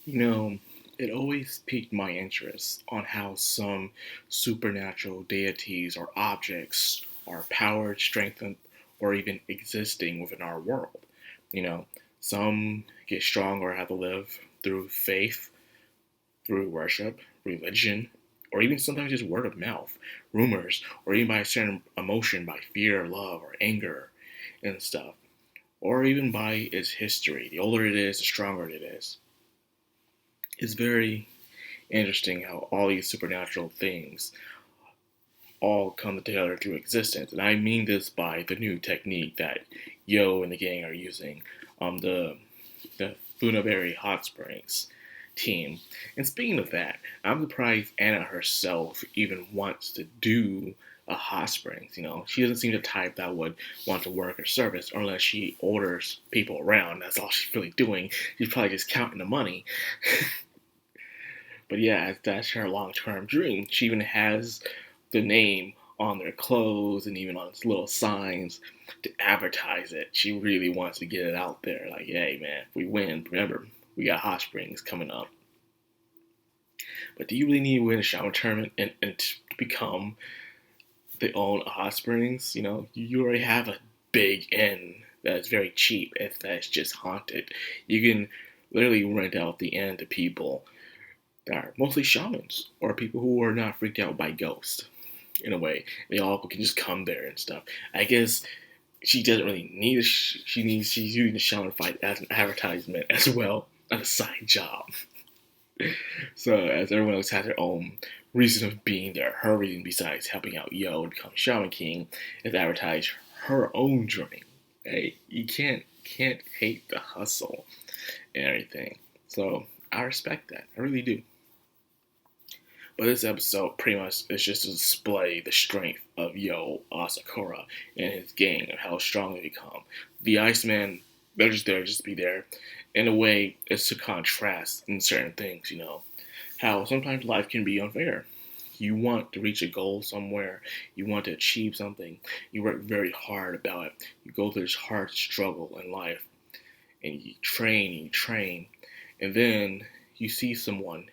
You know, it always piqued my interest on how some supernatural deities or objects are powered, strengthened, or even existing within our world. You know, some get strong or have to live through faith, through worship, religion, or even sometimes just word of mouth, rumors, or even by a certain emotion, by fear, love, or anger, and stuff, or even by its history. The older it is, the stronger it is. It's very interesting how all these supernatural things all come together through existence. And I mean this by the new technique that Yo and the gang are using, the Funbari Hot Springs team. And speaking of that, I'm surprised Anna herself even wants to do a hot springs. She doesn't seem the type that would want to work or service unless she orders people around. That's all she's really doing. She's probably just counting the money. But yeah, that's her long-term dream. She even has the name on their clothes and even on its little signs to advertise it. She really wants to get it out there. Like, hey man, if we win, remember, we got hot springs coming up. But do you really need to win a Shaman tournament and to become the own hot springs? You already have a big inn that's very cheap if that's just haunted. You can literally rent out the inn to people that are mostly shamans or people who are not freaked out by ghosts. In a way, they all can just come there and stuff. I guess she doesn't really need she's using the shaman fight as an advertisement as well as a side job. So as everyone else has their own reason of being there, her reason besides helping out Yo to become Shaman King is to advertise her own journey. Hey, you can't hate the hustle and everything. So I respect that. I really do. But this episode pretty much is just to display the strength of Yo Asakura and his gang and how strong they become. The Iceman, they're just there just to be there. In a way, it's to contrast in certain things. How sometimes life can be unfair. You want to reach a goal somewhere, you want to achieve something, you work very hard about it. You go through this hard struggle in life, and you train, and then you see someone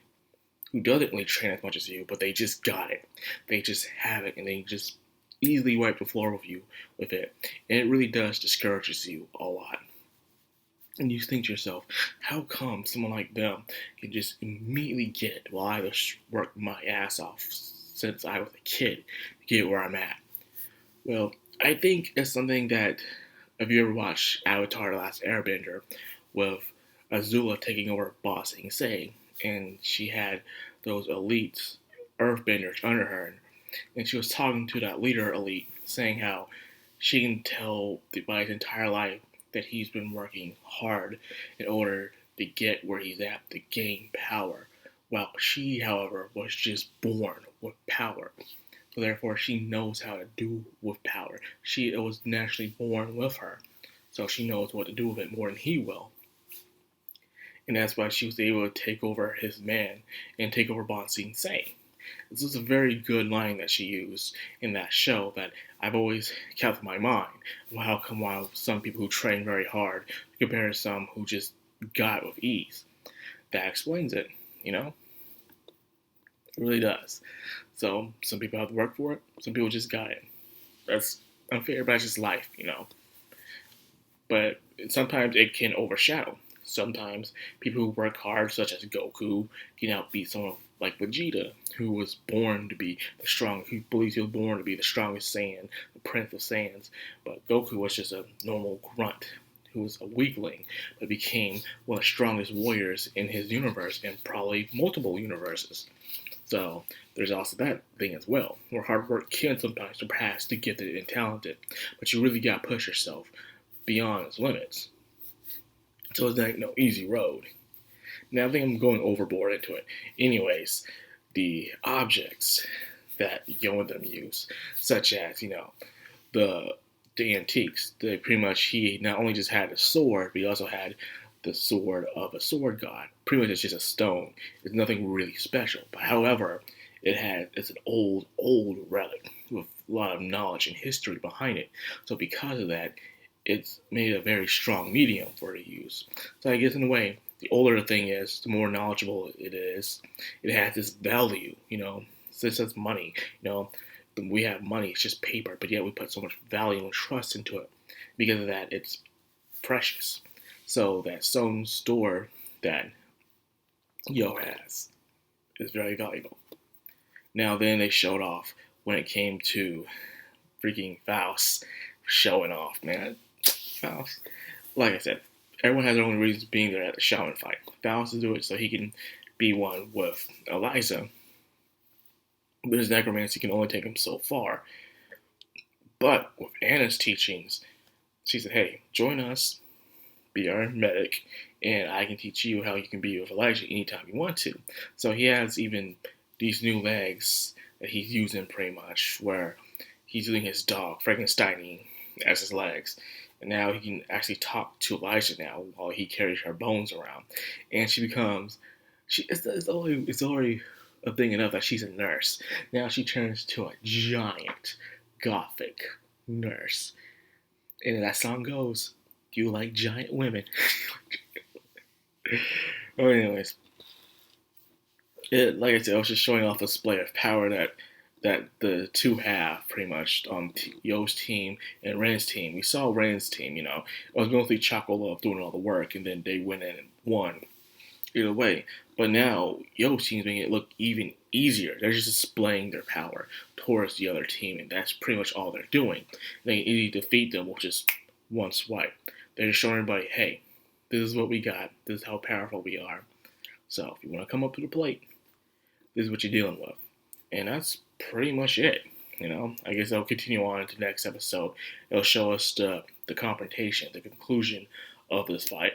who doesn't really train as much as you, but they just got it. They just have it, and they just easily wipe the floor with you with it. And it really does discourages you a lot. And you think to yourself, how come someone like them can just immediately get it while I just worked my ass off since I was a kid to get where I'm at? Well, I think it's something that, if you ever watched Avatar The Last Airbender, with Azula taking over Bossing Say, and she had those elites, earthbenders, under her, and she was talking to that leader elite, saying how she can tell by his entire life that he's been working hard in order to get where he's at, to gain power, while she, however, was just born with power. So therefore, she knows how to do with power. It was naturally born with her, so she knows what to do with it more than he will. And that's why she was able to take over his man and take over Bon Sing Se. This is a very good line that she used in that show that I've always kept in my mind. How come while some people who train very hard compare to some who just got it with ease? That explains it. It really does. So some people have to work for it, some people just got it. That's unfair, but that's just life. But sometimes it can overshadow. Sometimes people who work hard, such as Goku, can outbeat someone like Vegeta, who was born to be the strongest, who believes he was born to be the strongest Saiyan, the Prince of Saiyans. But Goku was just a normal grunt who was a weakling, but became one of the strongest warriors in his universe and probably multiple universes. So there's also that thing as well, where hard work can sometimes surpass the gifted and talented, but you really got to push yourself beyond its limits. So it's not no easy road. Now I think I'm going overboard into it. Anyways, the objects that Yo and them use, such as, the antiques. Pretty much he not only just had a sword, but he also had the sword of a sword god. Pretty much it's just a stone. It's nothing really special. But however, it's an old relic with a lot of knowledge and history behind it. So because of that, it's made a very strong medium for it to use. So I guess in a way, the older the thing is, the more knowledgeable it is. It has this value, you know. Since it's money, you know, we have money, it's just paper, but yet we put so much value and trust into it. Because of that, it's precious. So that stone store that Yo has is very valuable. Now then they showed off when it came to freaking Faust showing off, man. Faust. Like I said, everyone has their own reasons being there at the Shaman fight. Faust to do it so he can be one with Eliza. But his necromancy can only take him so far. But with Anna's teachings, she said, hey, join us, be our medic, and I can teach you how you can be with Elijah anytime you want to. So he has even these new legs that he's using pretty much, where he's using his dog, Frankenstein, as his legs. And now he can actually talk to Elijah now while he carries her bones around. And she becomes, it's already a thing enough that she's a nurse. Now she turns to a giant gothic nurse. And that song goes, do you like giant women? Well, anyways, like I said, I was just showing off the display of power that the two have, pretty much, on Yo's team and Ren's team. We saw Ren's team, you know. It was mostly Choco Love doing all the work, and then they went in and won. Either way. But now, Yo's team's making it look even easier. They're just displaying their power towards the other team, and that's pretty much all they're doing. They can easily defeat them with just one swipe. They're just showing everybody, hey, this is what we got. This is how powerful we are. So, if you want to come up to the plate, this is what you're dealing with. And that's pretty much it. You know, I guess I'll continue on into the next episode. It'll show us the confrontation, the conclusion of this fight.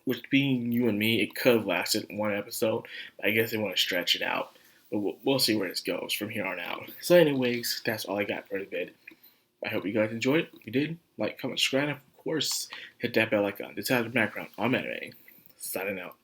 Which, being you and me, it could have lasted one episode. I guess they want to stretch it out. But we'll see where this goes from here on out. So anyways, that's all I got for the vid. I hope you guys enjoyed it. If you did, like, comment, subscribe, and of course, hit that bell icon. This has been Madcrownxox. I'm Anime. Signing out.